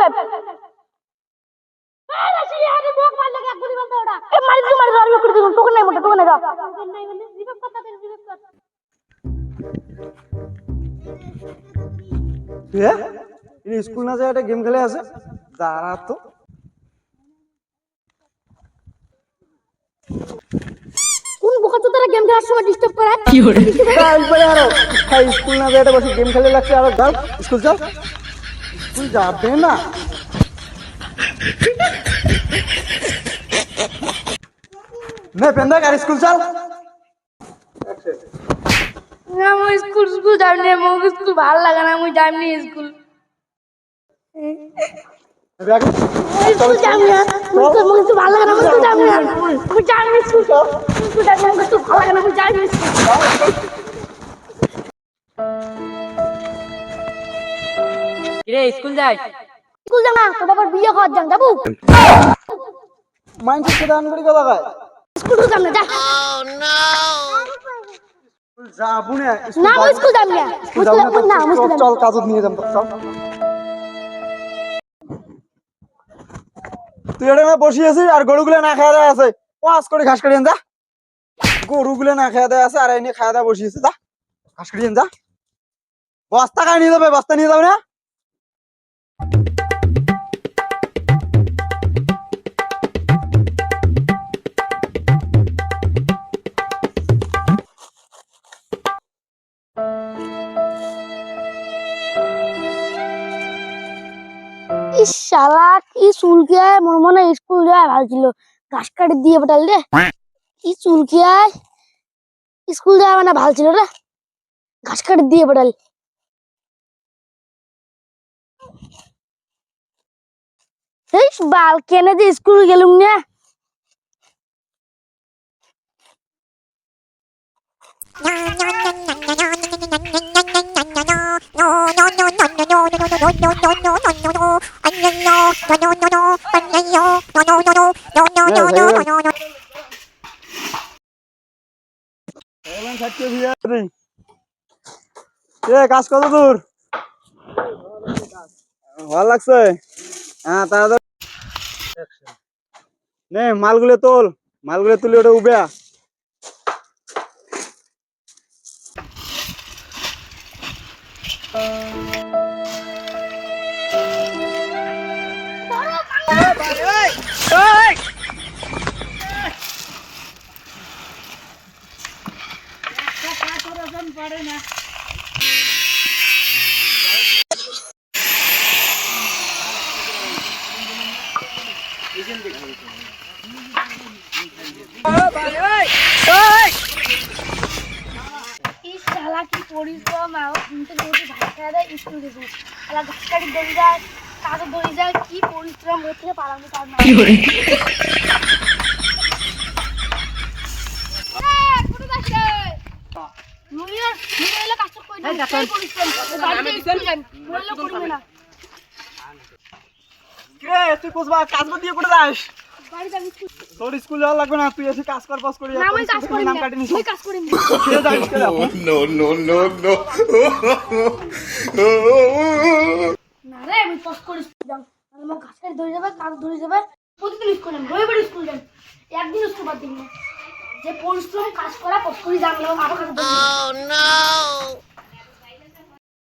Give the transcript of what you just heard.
বাপ এই রাশি আরে মোক মার লাগে গুলি বন্ধ ওটা এ মারি আর করে দিন টোকন নাই মোটা টোকন নাই মানে রিভাইভ করতে দে রিভাইভ কর এ স্কুল না যায় একটা গেম খেলে আছে দাঁড়া তো কোন বোকা চোদারা গেম খেলার সময় ডিস্টার্ব করে কি করে একবারে আরো খাই স্কুল না যায় বসে গেম খেলে লাগছে আর চল স্কুল চল স্কুল যাবে না নে পেন্দা গাড়ি স্কুল চল না মই স্কুল যাইনি মোক স্কুল ভাল লাগা না মই যাইনি স্কুল স্কুল যাইনি মোক স্কুল ভাল লাগা না মই স্কুল যাইনি মই যাইনি স্কুল যাইনি মোক স্কুল ভাল লাগা না মই যাইনি কিরে স্কুল যাই না তো বাবার বিয়ে হওয়ার যান যাবো মাইন্ড সেট দান করি কথা কয় স্কুল যাম না যা স্কুল যাবো না না মই স্কুল যাম না স্কুল যাবো না চল কাজত নিয়ে যাম চল তুই এটা না বসে আছিস আর গরুগুলো না খাওয়া দেয় আছে ওয়াজ করে ঘাস কাটিয়ে যা গরুগুলো না খাওয়া দেয় আছে আর এনে খাওয়া দাওয়া বসিয়েছে যা ঘাস কাটিয়ে যা বস্তা খাই নিয়ে যাবে বস্তা নিয়ে যাবে না इस शाला की चूल क्या है मन स्कूल जाए भाल ছিল ঘাস কাটি দিয়ে পটাল রে কি চুল কি আয় স্কুল যাওয়া মানে ভালো ছিল রে ঘাস কাটি দিয়ে পটাল এই বাল কেনে যে স্কুল গেলুম না কাজ কত দূর ভালো লাগছে হ্যাঁ তাড়াতাড়ি নে মালগুলো তোল মালগুলো তুলে ওটা উবে इस शाला की परिश्रम आओ उनके रोटी भात खाया दे स्कूल गए শালা ঘাস কাটি দড়ি যায় কাজে দড়ি যায় কি পরিশ্রম হচ্ছে পালানো কাজ না কি করে কোন কাছে মুইর মুইলে কাজ কই না পরিশ্রম বাড়িতে স্কুল যান মুইলে করব না কে তুই কোসবা কাজ করে দিয়ে কোটা যাস বাড়ি যাবি তোর স্কুল যাওয়া লাগবে না তুই এসে কাজ কর পাস করি না আমি কাজ করি না আমি কাজ করি না ছেড়ে যাস কে no, no, no, no. না রে আমি পাস করি যাও আমার ঘাস কাটি দড়ি যাবে কাজ দড়ি যাবে প্রতিদিন স্কুল যান রবিবার স্কুল যান একদিন স্কুল বাদ দিন না যে পরিশ্রম কাজ করা পাস করি জানলো আরো কাজ